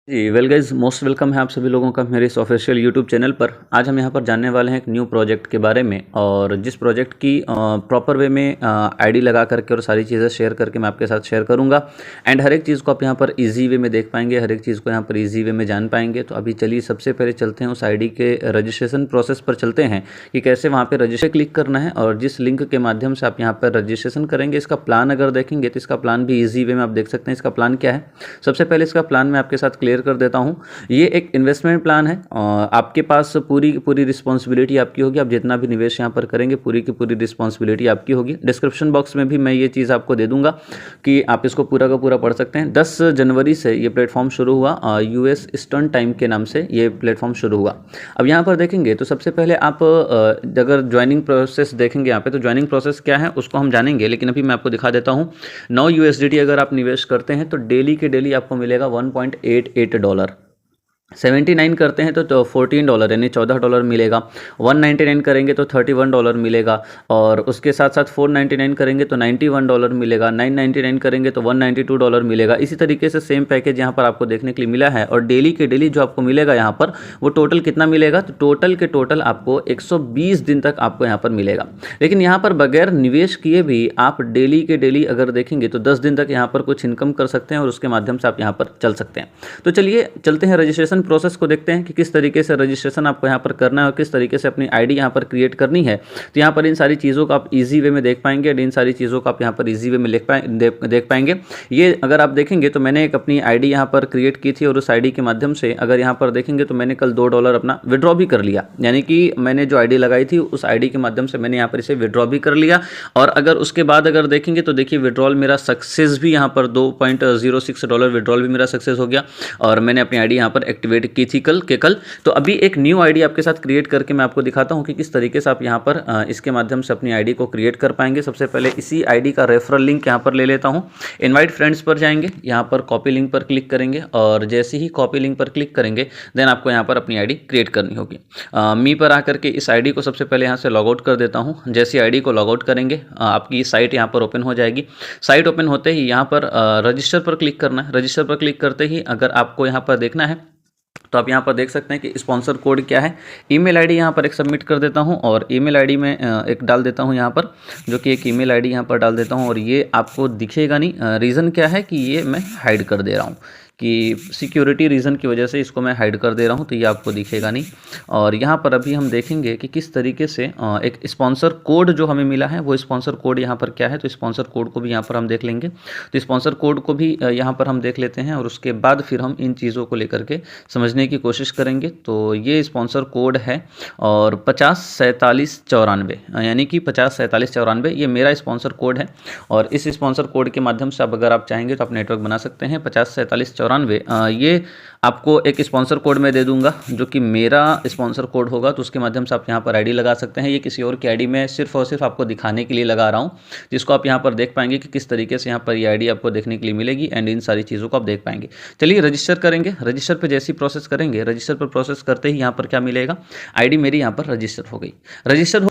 जी well guys most welcome है आप सभी लोगों का मेरे इस ऑफिशियल यूट्यूब चैनल पर। आज हम यहाँ पर जानने वाले हैं एक न्यू प्रोजेक्ट के बारे में, और जिस प्रोजेक्ट की प्रॉपर वे में आईडी लगा करके और सारी चीज़ें शेयर करके मैं आपके साथ शेयर करूँगा। एंड हर एक चीज़ को आप यहाँ पर इजी वे में देख पाएंगे, हर एक चीज़ को यहाँ पर इजी वे में जान पाएंगे। तो अभी चलिए सबसे पहले चलते हैं उस आई के रजिस्ट्रेशन प्रोसेस पर चलते हैं कि कैसे वहाँ पर रजिस्टर क्लिक करना है, और जिस लिंक के माध्यम से आप यहाँ पर रजिस्ट्रेशन करेंगे इसका प्लान अगर देखेंगे तो इसका प्लान भी ईजी वे में आप देख सकते हैं। इसका प्लान क्या है, सबसे पहले इसका प्लान मैं आपके साथ क्लियर कर देता हूँ। ये एक इन्वेस्टमेंट प्लान है, आपके पास पूरी रिस्पॉन्सिबिलिटी आपकी होगी। आप जितना भी निवेश यहाँ पर करेंगे पूरी की पूरी रिस्पॉन्सिबिलिटी आपकी होगी। डिस्क्रिप्शन बॉक्स में भी मैं ये चीज़ आपको दे दूंगा कि आप इसको पूरा का पूरा पढ़ सकते हैं। 10 जनवरी से ये प्लेटफॉर्म शुरू हुआ, यूएस ईस्टर्न टाइम के नाम से ये प्लेटफॉर्म शुरू हुआ। अब यहाँ पर देखेंगे तो सबसे पहले आप अगर ज्वाइनिंग प्रोसेस देखेंगे यहाँ पे, तो ज्वाइनिंग प्रोसेस क्या है उसको हम जानेंगे, लेकिन अभी मैं आपको दिखा देता हूँ। 9 यूएसडीटी अगर आप निवेश करते हैं तो डेली के डेली आपको मिलेगा $1.88। 79 करते हैं तो $14 यानी $14 मिलेगा। 199 करेंगे तो $31 मिलेगा, और उसके साथ साथ 499 करेंगे तो $91 मिलेगा। 999 करेंगे तो $192 मिलेगा। इसी तरीके से सेम पैकेज यहाँ पर आपको देखने के लिए मिला है, और डेली के डेली जो आपको मिलेगा यहाँ पर वो टोटल कितना मिलेगा, तो टोटल के टोटल आपको 120 दिन तक आपको यहाँ पर मिलेगा। लेकिन यहाँ पर बगैर निवेश किए भी आप डेली के डेली अगर देखेंगे तो 10 दिन तक यहाँ पर कुछ इनकम कर सकते हैं, और उसके माध्यम से आप यहाँ पर चल सकते हैं। तो चलिए चलते हैं रजिस्ट्रेशन प्रोसेस को देखते हैं कि किस तरीके से रजिस्ट्रेशन आपको यहाँ पर करना है और किस तरीके से अपनी आईडी यहाँ पर क्रिएट करनी है। तो यहाँ पर इन सारी चीज़ों को आप इजी वे में देख पाएंगे, इन सारी चीज़ों को आप यहाँ पर इजी वे में देख पाएंगे। ये अगर आप देखेंगे तो मैंने एक अपनी आईडी यहाँ पर क्रिएट की थी, और उस आईडी के माध्यम से अगर यहाँ पर देखेंगे तो मैंने कल $2 अपना विड्रॉ भी कर लिया। यानी कि मैंने जो आईडी लगाई थी उस आईडी के माध्यम से मैंने यहाँ पर इसे विड्रॉ भी कर लिया। और अगर उसके बाद अगर देखेंगे तो देखिए विड्रॉल मेरा सक्सेस भी यहाँ पर $2.06 विड्रॉल भी मेरा सक्सेस हो गया, और मैंने अपनी आईडी यहाँ पर एक्टिवेट की थी कल। तो अभी एक न्यू आईडी आपके साथ क्रिएट करके मैं आपको दिखाता हूं कि किस तरीके से आप यहां पर इसके माध्यम से अपनी आईडी को क्रिएट कर पाएंगे। सबसे पहले इसी आईडी का रेफरल लिंक यहां पर ले लेता हूं। इनवाइट फ्रेंड्स पर जाएंगे, यहां पर कॉपी लिंक पर क्लिक करेंगे, और जैसे ही कॉपी लिंक पर क्लिक करेंगे देन आपको यहां पर अपनी आईडी क्रिएट करनी होगी। मी पर आकर के इस आईडी को सबसे पहले यहां से लॉग आउट कर देता हूं। जैसे आईडी को लॉग आउट करेंगे आपकी साइट यहां पर ओपन हो जाएगी। साइट ओपन होते ही यहां पर रजिस्टर पर क्लिक करना है। रजिस्टर पर क्लिक करते ही अगर आपको यहां पर देखना है तो आप यहाँ पर देख सकते हैं कि स्पॉन्सर कोड क्या है। ईमेल आईडी यहाँ पर एक सबमिट कर देता हूँ, और ईमेल आईडी में एक डाल देता हूँ यहाँ पर, जो कि एक ईमेल आईडी यहाँ पर डाल देता हूँ। और ये आपको दिखेगा नहीं, रीज़न क्या है कि ये मैं हाइड कर दे रहा हूँ, कि सिक्योरिटी रीज़न की वजह से इसको मैं हाइड कर दे रहा हूँ, तो ये आपको दिखेगा नहीं। और यहाँ पर अभी हम देखेंगे कि किस तरीके से एक स्पॉन्सर कोड जो हमें मिला है वो स्पॉन्सर कोड यहाँ पर क्या है। तो स्पॉन्सर कोड को भी यहाँ पर हम देख लेंगे। तो स्पॉन्सर कोड को भी यहाँ पर हम देख लेते हैं, और उसके बाद फिर हम इन चीज़ों को लेकर के समझने की कोशिश करेंगे। तो ये स्पॉन्सर कोड है, और 504794 यानी कि 504794 ये मेरा स्पॉन्सर कोड है। और इस स्पॉन्सर कोड के माध्यम से अब अगर आप चाहेंगे तो आप नेटवर्क बना सकते हैं। 504794 ये आपको एक स्पॉन्सर कोड मैं दे दूंगा जो कि मेरा स्पॉन्सर कोड होगा, तो उसके माध्यम से आप यहाँ पर आईडी लगा सकते हैं। ये किसी और की आईडी में सिर्फ और सिर्फ आपको दिखाने के लिए लगा रहा हूँ, जिसको आप यहाँ पर देख पाएंगे कि किस तरीके से यहाँ पर ये आईडी आपको देखने के लिए मिलेगी, एंड इन सारी चीज़ों को आप देख पाएंगे। चलिए रजिस्टर करेंगे। रजिस्टर पर जैसी प्रोसेस करेंगे, रजिस्टर पर प्रोसेस करते ही यहाँ पर क्या मिलेगा, आईडी मेरी यहाँ पर रजिस्टर हो गई। रजिस्टर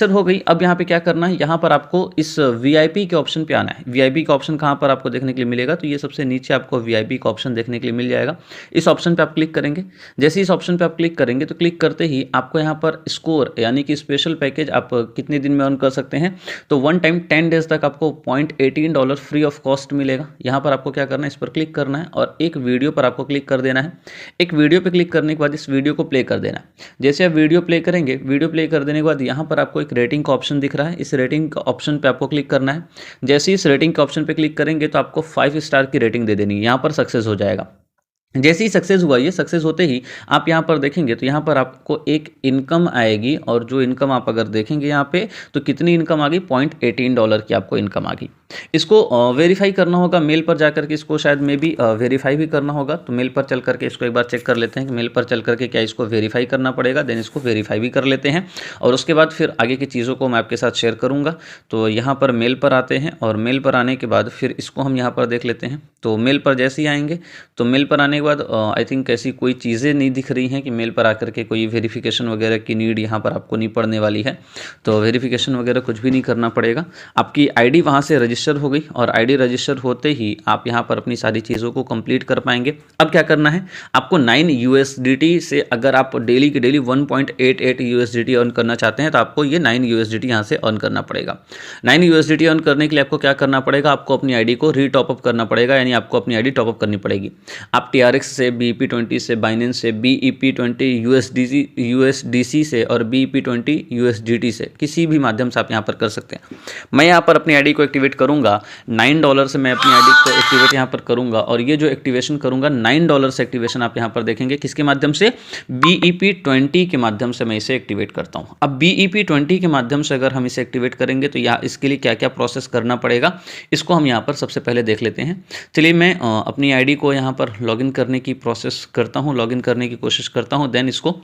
हो गई। अब यहाँ पे क्या करना है, यहाँ पर आपको इस वीआईपी के ऑप्शन पे आना है। वीआईपी का ऑप्शन कहाँ पर आपको देखने के लिए मिलेगा, तो ये सबसे नीचे आपको वीआईपी का ऑप्शन देखने के लिए मिल जाएगा। इस ऑप्शन पे आप क्लिक करेंगे। जैसे इस ऑप्शन पे आप क्लिक करेंगे तो क्लिक करते ही आपको यहाँ पर स्कोर यानी कि स्पेशल पैकेज आप कितने दिन में अर्न कर सकते हैं, तो वन टाइम 10 डेज तक आपको $0.18 फ्री ऑफ कॉस्ट मिलेगा। यहाँ पर आपको क्या करना है, इस पर क्लिक करना है, और एक वीडियो पर आपको क्लिक कर देना है। एक वीडियो पर क्लिक करने के बाद इस वीडियो को प्ले कर देना है। जैसे आप वीडियो प्ले करेंगे, वीडियो प्ले कर देने के बाद यहाँ पर आपको एक रेटिंग का ऑप्शन दिख रहा है। इस रेटिंग का ऑप्शन पे आपको क्लिक करना है। जैसे इस रेटिंग के ऑप्शन पे क्लिक करेंगे तो आपको 5 स्टार की रेटिंग दे देनी है। यहाँ पर सक्सेस हो जाएगा। जैसे ही सक्सेस हुआ, ये सक्सेस होते ही आप यहाँ पर देखेंगे तो यहाँ पर आपको एक इनकम आएगी, और जो इनकम आप अगर देखेंगे यहाँ पे तो कितनी इनकम आ गई, $0.18 की आपको इनकम आ गई। इसको वेरीफाई करना होगा मेल पर जाकर के, इसको शायद मे भी वेरीफाई भी करना होगा। तो मेल पर चल करके इसको एक बार चेक कर लेते हैं कि मेल पर चल करके क्या इसको वेरीफाई करना पड़ेगा। देन इसको वेरीफाई भी कर लेते हैं, और उसके बाद फिर आगे की चीज़ों को मैं आपके साथ शेयर करूँगा। तो यहाँ पर मेल पर आते हैं, और मेल पर आने के बाद फिर इसको हम यहाँ पर देख लेते हैं। तो मेल पर जैसे ही आएंगे तो मेल पर आने के बाद आई थिंक ऐसी कोई चीज़ें नहीं दिख रही हैं कि मेल पर आकर के कोई वेरिफिकेशन वगैरह की नीड यहाँ पर आपको नहीं पड़ने वाली है। तो वेरिफिकेशन वगैरह कुछ भी नहीं करना पड़ेगा। आपकी आईडी वहाँ से रजिस्टर हो गई और आईडी रजिस्टर होते ही आप यहाँ पर अपनी सारी चीज़ों को कंप्लीट कर पाएंगे। अब क्या करना है, आपको 9 USDT से अगर आप डेली की डेली 1.88 USDT अर्न करना चाहते हैं तो आपको ये 9 USDT यहाँ से अर्न करना पड़ेगा। 9 USDT अर्न करने के लिए आपको क्या करना पड़ेगा, आपको अपनी आईडी को रीटॉपअप करना पड़ेगा, यानी आपको अपनी आईडी टॉपअप करनी पड़ेगी। आप TRX से, BEP20 से, बाइनेंस से, BEP20 USDC से और BEP20 USDT से किसी भी माध्यम से आप यहाँ पर कर सकते हैं। मैं यहाँ पर अपनी आईडी को एक्टिवेट करूँगा, $9 से मैं अपनी आईडी को एक्टिवेट यहाँ पर करूँगा और ये जो एक्टिवेशन करूँगा $9 से एक्टिवेशन आप यहाँ पर देखेंगे किसके माध्यम से, BEP20 के माध्यम से मैं इसे एक्टिवेट करता हूँ। अब BEP20 के माध्यम से अगर हम इसे एक्टिवेट करेंगे तो यहाँ इसके लिए क्या क्या प्रोसेस करना पड़ेगा, इसको हम यहाँ पर सबसे पहले देख लेते हैं। चलिए मैं अपनी आईडी को यहाँ पर लॉगिन करने की प्रोसेस करता हूँ, लॉगिन करने की कोशिश करता हूँ, देन इसको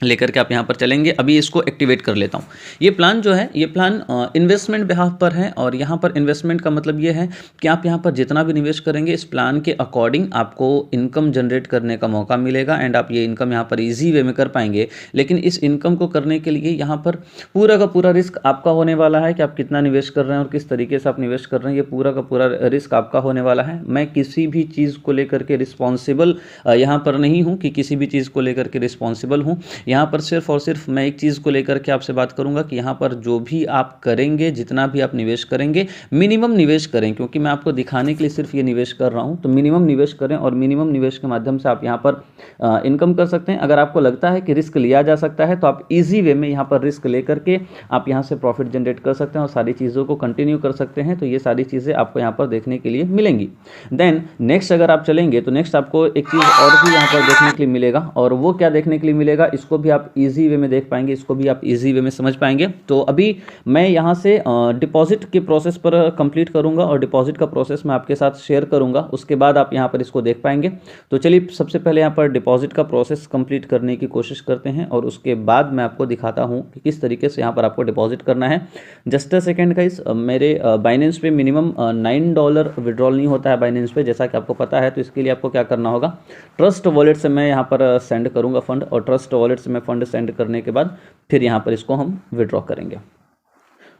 लेकर के आप यहाँ पर चलेंगे। अभी इसको एक्टिवेट कर लेता हूँ। ये प्लान जो है, ये प्लान इन्वेस्टमेंट बिहाफ पर है और यहाँ पर इन्वेस्टमेंट का मतलब ये है कि आप यहाँ पर जितना भी निवेश करेंगे इस प्लान के अकॉर्डिंग आपको इनकम जनरेट करने का मौका मिलेगा एंड आप ये इनकम यहाँ पर ईजी वे में कर पाएंगे। लेकिन इस इनकम को करने के लिए यहाँ पर पूरा का पूरा रिस्क आपका होने वाला है कि आप कितना निवेश कर रहे हैं और किस तरीके से आप निवेश कर रहे हैं, ये पूरा का पूरा रिस्क आपका होने वाला है। मैं किसी भी चीज़ को लेकर के रिस्पॉन्सिबल यहाँ पर नहीं हूँ कि किसी भी चीज़ को लेकर के रिस्पॉन्सिबल हूँ। यहाँ पर सिर्फ और सिर्फ मैं एक चीज़ को लेकर के आपसे बात करूंगा कि यहाँ पर जो भी आप करेंगे, जितना भी आप निवेश करेंगे, मिनिमम निवेश करें, क्योंकि मैं आपको दिखाने के लिए सिर्फ ये निवेश कर रहा हूँ। तो मिनिमम निवेश करें और मिनिमम निवेश के माध्यम से आप यहाँ पर इनकम कर सकते हैं। अगर आपको लगता है कि रिस्क लिया जा सकता है तो आप ईजी वे में यहाँ पर रिस्क लेकर के आप यहाँ से प्रॉफिट जनरेट कर सकते हैं और सारी चीज़ों को कंटिन्यू कर सकते हैं। तो ये सारी चीज़ें आपको यहाँ पर देखने के लिए मिलेंगी। देन नेक्स्ट अगर आप चलेंगे तो नेक्स्ट आपको एक चीज़ और भी यहाँ पर देखने के लिए मिलेगा, और वो क्या देखने के लिए मिलेगा, इसको भी आप इजी वे में देख पाएंगे, इसको भी आप इजी वे में समझ पाएंगे। तो अभी मैं यहाँ से डिपॉजिट के प्रोसेस पर कंप्लीट करूँगा और डिपॉजिट का प्रोसेस मैं आपके साथ शेयर करूँगा, उसके बाद आप यहाँ पर इसको देख पाएंगे। तो चलिए सबसे पहले यहाँ पर डिपॉजिट का प्रोसेस कंप्लीट करने की कोशिश करते हैं और उसके बाद मैं आपको दिखाता हूँ कि किस तरीके से यहाँ पर आपको डिपॉजिट करना है। जस्ट अ सेकेंड गाइस, मेरे बाइनेंस पे मिनिमम $9 विड्रॉल नहीं होता है बाइनेंस पे, जैसा कि आपको पता है। तो इसके लिए आपको क्या करना होगा, ट्रस्ट वॉलेट से मैं यहाँ पर सेंड करूँगा फंड, और ट्रस्ट वॉलेट से मैं फंड सेंड करने के बाद फिर यहाँ पर इसको हम विड्रॉ करेंगे।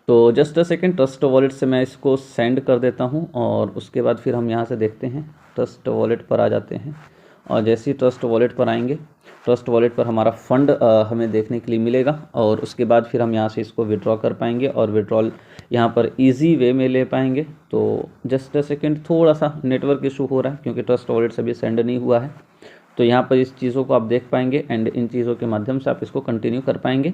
तो just a second, trust wallet से मैं इसको सेंड कर देता हूँ और उसके बाद फिर हम यहाँ से देखते हैं, ट्रस्ट वॉलेट पर आ जाते हैं और जैसे ही ट्रस्ट वॉलेट पर आएंगे, ट्रस्ट वॉलेट पर हमारा फंड हमें देखने के लिए मिलेगा और उसके बाद फिर हम यहाँ से इसको विड्रॉ कर पाएंगे और विड्रॉल यहाँ पर इजी वे में ले पाएंगे। तो जस्ट अ सेकेंड, थोड़ा सा नेटवर्क इशू हो रहा है क्योंकि ट्रस्ट वॉलेट से भी सेंड नहीं हुआ है। तो यहाँ पर इस चीज़ों को आप देख पाएंगे एंड इन चीज़ों के माध्यम से आप इसको कंटिन्यू कर पाएंगे।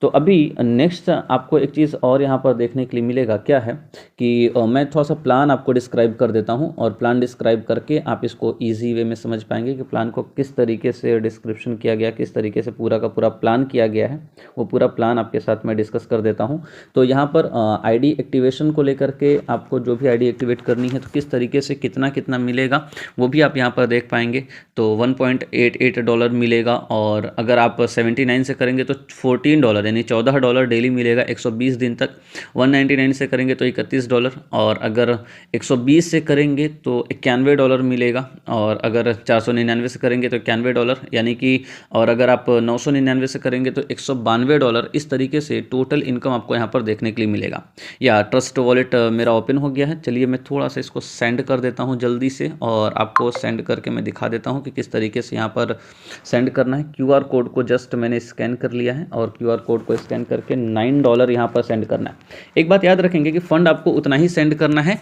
तो अभी नेक्स्ट आपको एक चीज़ और यहाँ पर देखने के लिए मिलेगा, क्या है कि मैं थोड़ा सा प्लान आपको डिस्क्राइब कर देता हूँ और प्लान डिस्क्राइब करके आप इसको इजी वे में समझ पाएंगे कि प्लान को किस तरीके से डिस्क्रिप्शन किया गया, किस तरीके से पूरा का पूरा प्लान किया गया है। वो पूरा प्लान आपके साथ मैं डिस्कस कर देता हूँ। तो यहाँ पर आईडी एक्टिवेशन को लेकर के आपको जो भी आईडी एक्टिवेट करनी है तो किस तरीके से कितना कितना मिलेगा वो भी आप यहाँ पर देख पाएंगे। तो $1.88 मिलेगा और अगर आप 79 से करेंगे तो $14 यानी $14 डेली मिलेगा 120 दिन तक। 199 से करेंगे तो $31 और अगर 120 से करेंगे तो $91 मिलेगा और अगर 499 से करेंगे तो $91 यानी कि, और अगर आप 999 से करेंगे तो $192। इस तरीके से टोटल इनकम आपको यहाँ पर देखने के लिए मिलेगा। या ट्रस्ट वॉलेट मेरा ओपन हो गया है। चलिए मैं थोड़ा सा इसको सेंड कर देता हूँ जल्दी से और आपको सेंड करके मैं दिखा देता हूँ कि किस तरीके से यहाँ पर सेंड करना है। QR कोड को जस्ट मैंने स्कैन कर लिया है और QR कोड को स्कैन करके $9 यहाँ पर सेंड करना है। एक बात याद रखेंगे कि फंड आपको उतना ही सेंड करना है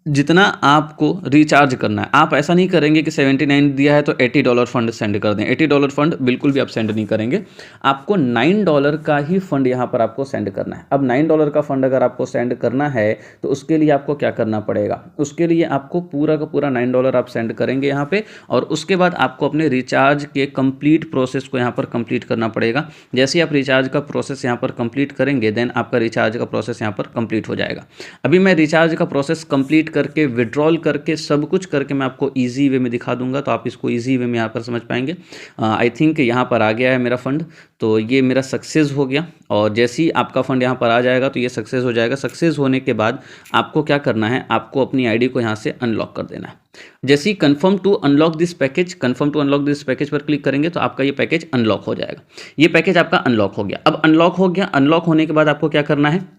जितना आपको रिचार्ज करना है। आप ऐसा नहीं करेंगे कि 79 दिया है तो $80 फंड सेंड कर दें। $80 फंड बिल्कुल भी आप सेंड नहीं करेंगे। आपको $9 का ही फंड यहाँ पर आपको सेंड करना है। अब $9 का फंड अगर आपको सेंड करना है तो उसके लिए आपको क्या करना पड़ेगा, उसके लिए आपको पूरा का पूरा $9 आप सेंड करेंगे यहाँ पे और उसके बाद आपको अपने रिचार्ज के कंप्लीट प्रोसेस को यहाँ पर कंप्लीट करना पड़ेगा। जैसे ही आप रिचार्ज का प्रोसेस यहाँ पर कंप्लीट करेंगे देन आपका रिचार्ज का प्रोसेस यहाँ पर कंप्लीट हो जाएगा। अभी मैं रिचार्ज का प्रोसेस कंप्लीट करके, विड्रॉल करके, सब कुछ करके मैं आपको ईजी वे में दिखा दूंगा, तो आप इसको ईजी वे में यहाँ पर समझ पाएंगे। आई थिंक यहाँ पर आ गया है मेरा फंड, तो ये मेरा सक्सेस हो गया। और जैसे ही आपका फंड यहाँ पर आ जाएगा तो ये सक्सेस हो जाएगा। सक्सेस होने के बाद आपको क्या करना है, आपको अपनी आईडी को यहाँ से अनलॉक कर देना है। जैसे ही confirm to unlock this package पर क्लिक करेंगे तो आपका ये पैकेज अनलॉक हो जाएगा। ये पैकेज आपका अनलॉक हो गया। अब अनलॉक हो गया, अनलॉक होने के बाद आपको क्या करना है,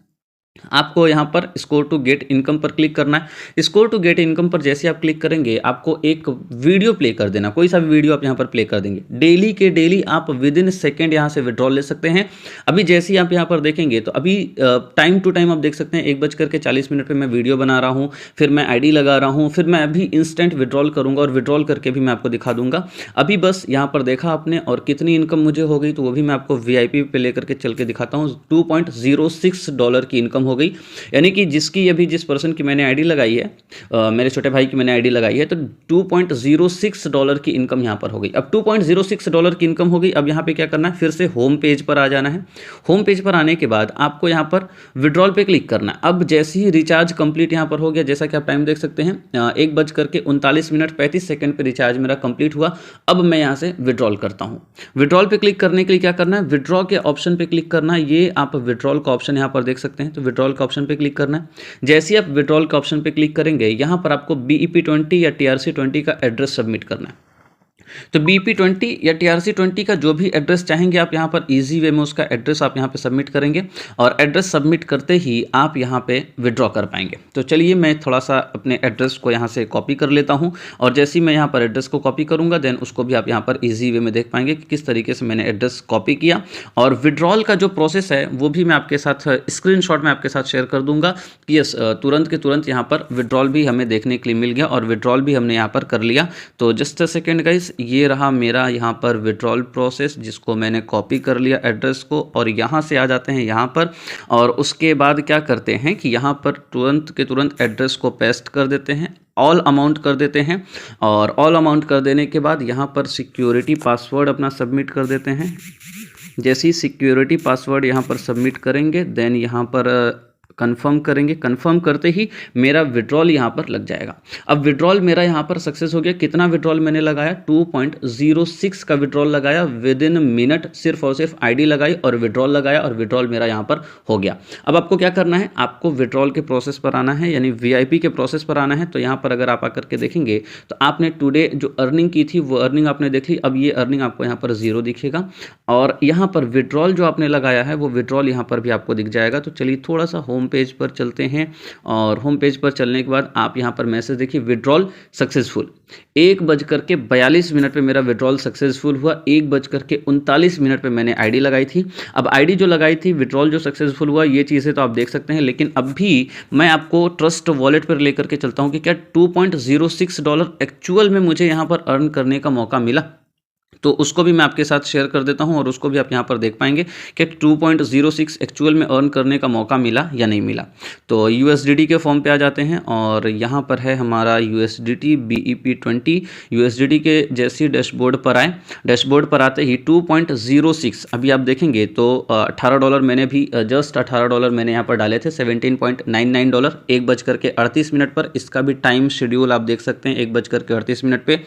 आपको यहाँ पर स्कोर टू गेट इनकम पर क्लिक करना है। स्कोर टू गेट इनकम पर जैसे आप क्लिक करेंगे आपको एक वीडियो प्ले कर देना, कोई सा भी वीडियो आप यहाँ पर प्ले कर देंगे। डेली के डेली आप विद इन सेकेंड यहाँ से विड्रॉल ले सकते हैं। अभी जैसे ही आप यहाँ पर देखेंगे तो अभी टाइम टू टाइम आप देख सकते हैं 1:40 पर मैं वीडियो बना रहा हूँ, फिर मैं आईडी लगा रहा हूँ, फिर मैं अभी इंस्टेंट विड्रॉल करूँगा और विड्रॉल करके भी मैं आपको दिखा दूंगा। अभी बस यहाँ पर देखा आपने और कितनी इनकम मुझे हो गई, तो वो भी मैं आपको VIP पे लेकर के चल के दिखाता हूँ। $2.06 की इनकम हो गई, यानी कि जिस पर्सन की मैंने आईडी लगाई है, मेरे छोटे भाई की मैंने आईडी लगाई है, तो $2.06 की इनकम यहाँ पर हो गई। अब $2.06 की इनकम हो गई। अब यहाँ पे क्या करना है, फिर से होम पेज पर आ जाना है। होम पेज पर आने के बाद आपको यहाँ पर विड्रॉल पे क्लिक करना है। अब जैसे ही रिचार्ज कंप्लीट यहाँ पर हो गया, जैसा कि आप टाइम देख सकते हैं 1:39:35 पे रिचार्ज मेरा कंप्लीट हुआ। अब मैं यहाँ से विड्रॉल करता हूँ। विड्रॉल पे क्लिक करने के लिए क्या करना है, विड्रॉ के ऑप्शन पे क्लिक करना है। ये आप विड्रॉल का ऑप्शन यहाँ पर देख सकते हैं, तो विड्रॉल का ऑप्शन पे क्लिक करना है। जैसे ही आप विड्रॉल का ऑप्शन पे क्लिक करेंगे, यहां पर आपको BEP20 या TRC20 का एड्रेस सबमिट करना है। तो BEP20 या TRC20 का जो भी एड्रेस चाहेंगे आप यहाँ पर इजी वे में उसका एड्रेस आप यहाँ पे सबमिट करेंगे, और एड्रेस सबमिट करते ही आप यहाँ पे विड्रॉ कर पाएंगे। तो चलिए मैं थोड़ा सा अपने एड्रेस को यहाँ से कॉपी कर लेता हूँ, और जैसे ही मैं यहाँ पर एड्रेस को कॉपी करूँगा देन उसको भी आप यहाँ पर ईजी वे में देख पाएंगे कि किस तरीके से मैंने एड्रेस कॉपी किया। और विड्रॉल का जो प्रोसेस है वो भी मैं आपके साथ स्क्रीनशॉट में आपके साथ शेयर कर दूंगा कि यस तुरंत के तुरंत यहाँ पर विड्रॉल भी हमें देखने के लिए मिल गया, और विड्रॉल भी हमने यहाँ पर कर लिया। तो जस्ट अ सेकेंड गाइस, ये रहा मेरा यहाँ पर विड्रॉल प्रोसेस, जिसको मैंने कॉपी कर लिया एड्रेस को, और यहाँ से आ जाते हैं यहाँ पर, और उसके बाद क्या करते हैं कि यहाँ पर तुरंत के तुरंत एड्रेस को पेस्ट कर देते हैं, ऑल अमाउंट कर देते हैं, और ऑल अमाउंट कर देने के बाद यहाँ पर सिक्योरिटी पासवर्ड अपना सबमिट कर देते हैं। जैसे ही सिक्योरिटी पासवर्ड यहाँ पर सबमिट करेंगे देन यहाँ पर कंफर्म करेंगे। कंफर्म करते ही मेरा विड्रॉल यहाँ पर लग जाएगा। अब विड्रॉल मेरा यहाँ पर सक्सेस हो गया। कितना विड्रॉल मैंने लगाया, 2.06 का विड्रॉल लगाया विद इन मिनट। सिर्फ और सिर्फ आईडी लगाई और विड्रॉल लगाया, और विड्रॉल मेरा यहाँ पर हो गया। अब आपको क्या करना है, आपको विड्रॉल के प्रोसेस पर आना है, यानी VIP के प्रोसेस पर आना है। तो यहाँ पर अगर आप आकर के देखेंगे तो आपने टुडे जो अर्निंग की थी वो अर्निंग आपने देख ली। अब ये अर्निंग आपको यहाँ पर 0 दिखेगा, और यहाँ पर विड्रॉल जो आपने लगाया है वो विड्रॉल यहाँ पर भी आपको दिख जाएगा। तो चलिए थोड़ा सा होम पेज पर चलते हैं, और होम पेज पर चलने के बाद आप यहाँ पर मैसेज देखिए, विड्रॉल सक्सेसफुल। 1:42 पे मेरा विड्रॉल सक्सेसफुल हुआ। 1:39 पे मैंने आईडी लगाई थी। अब आईडी जो लगाई थी, विड्रॉल जो सक्सेसफुल हुआ, ये चीज़ें तो आप देख सकते हैं। लेकिन अब भी मैं आपको ट्रस्ट वॉलेट पर लेकर के चलता हूँ कि क्या $2.06 एक्चुअल में मुझे यहाँ पर अर्न करने का मौका मिला, तो उसको भी मैं आपके साथ शेयर कर देता हूं, और उसको भी आप यहां पर देख पाएंगे कि 2.06 एक्चुअल में अर्न करने का मौका मिला या नहीं मिला। तो USDT के फॉर्म पे आ जाते हैं, और यहां पर है हमारा USDT BEP20 USDT के जैसी डैशबोर्ड पर आए। डैशबोर्ड पर आते ही 2.06 अभी आप देखेंगे तो $18 मैंने भी जस्ट $18 मैंने यहाँ पर डाले थे। $17.99 1:38 पर। इसका भी टाइम शेड्यूल आप देख सकते हैं 1:38 पे।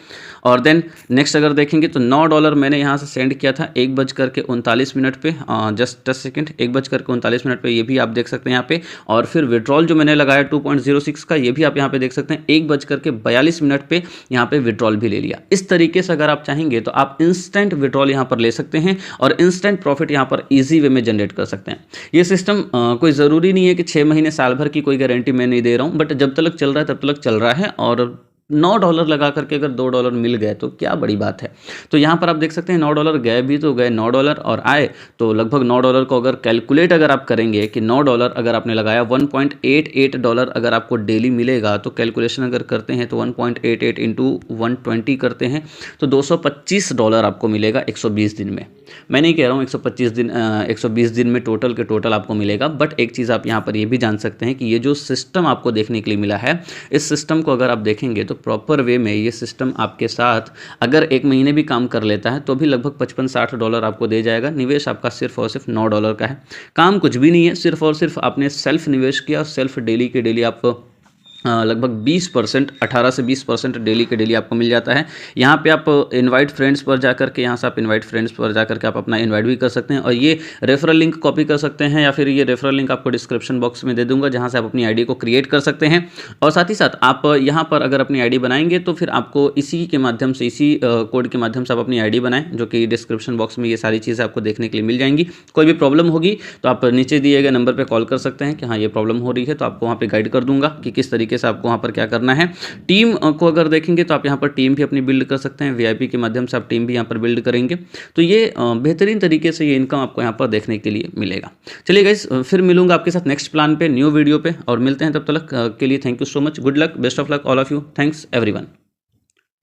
और देन नेक्स्ट अगर देखेंगे तो $9 मैंने यहाँ से सेंड किया था 1:39 पे। जस्ट 10 सेकेंड, 1:39 पे, ये भी आप देख सकते हैं यहाँ पे। और फिर विड्रॉल जो मैंने लगाया 2.06 का, ये भी आप यहाँ पे देख सकते हैं 1:42 पे यहाँ पे विड्रॉल भी ले लिया। इस तरीके से अगर आप चाहेंगे तो आप इंस्टेंट विड्रॉल यहाँ पर ले सकते हैं, और इंस्टेंट प्रॉफिट यहाँ पर ईजी वे में जनरेट कर सकते हैं। ये सिस्टम कोई ज़रूरी नहीं है कि 6 महीने साल भर की कोई गारंटी मैं नहीं दे रहा हूँ, बट जब तक चल रहा है तब तक चल रहा है। और $9 लगा करके अगर $2 मिल गए तो क्या बड़ी बात है। तो यहाँ पर आप देख सकते हैं $9 गए भी तो गए $9, और आए तो लगभग $9 को अगर कैलकुलेट अगर आप करेंगे कि $9 अगर आपने लगाया, $1.88 अगर आपको डेली मिलेगा, तो कैलकुलेशन अगर करते हैं तो 1.88 इंटू 120 करते हैं तो $225 आपको मिलेगा 120 दिन में। मैं नहीं कह रहा हूँ 120 दिन में टोटल के टोटल आपको मिलेगा, बट एक चीज़ आप यहाँ पर ये भी जान सकते हैं कि ये जो सिस्टम आपको देखने के लिए मिला है, इस सिस्टम को अगर आप देखेंगे तो प्रॉपर वे में ये सिस्टम आपके साथ अगर 1 महीने भी काम कर लेता है तो भी लगभग $55-60 आपको दे जाएगा। निवेश आपका सिर्फ और सिर्फ $9 का है। काम कुछ भी नहीं है, सिर्फ और सिर्फ आपने सेल्फ निवेश किया, सेल्फ डेली के डेली आप लगभग 20%, 18 से 20% डेली के डेली आपको मिल जाता है। यहाँ पे आप इनवाइट फ्रेंड्स पर जाकर के, यहाँ से आप इनवाइट फ्रेंड्स पर जाकर के आप अपना इनवाइट भी कर सकते हैं, और ये रेफरल लिंक कॉपी कर सकते हैं, या फिर ये रेफरल लिंक आपको डिस्क्रिप्शन बॉक्स में दे दूंगा, जहाँ से आप अपनी आईडी को क्रिएट कर सकते हैं। और साथ ही साथ आप यहाँ पर अगर अपनी आईडी बनाएंगे तो फिर आपको इसी के माध्यम से, इसी कोड के माध्यम से आप अपनी आईडी बनाएं, जो कि डिस्क्रिप्शन बॉक्स में ये सारी चीज़ें आपको देखने के लिए मिल जाएंगी। कोई भी प्रॉब्लम होगी तो आप नीचे दिए गए नंबर पर कॉल कर सकते हैं कि हाँ ये प्रॉब्लम हो रही है, तो आपको वहाँ पर गाइड कर दूंगा कि किस तरीके से आपको वहाँ पर क्या करना है। टीम को अगर देखेंगे तो आप यहाँ पर टीम भी अपनी बिल्ड कर सकते हैं, वीआईपी के माध्यम से आप टीम भी यहाँ पर बिल्ड करेंगे, तो ये बेहतरीन तरीके से ये इनकम आपको यहाँ पर देखने के लिए मिलेगा। चलिए गाइस, फिर मिलूंगा आपके साथ नेक्स्ट प्लान पे, न्यू वीडियो पे, और मिलते हैं तब तक के लिए। Thank you so much, good luck, best of luck all of you, thanks everyone.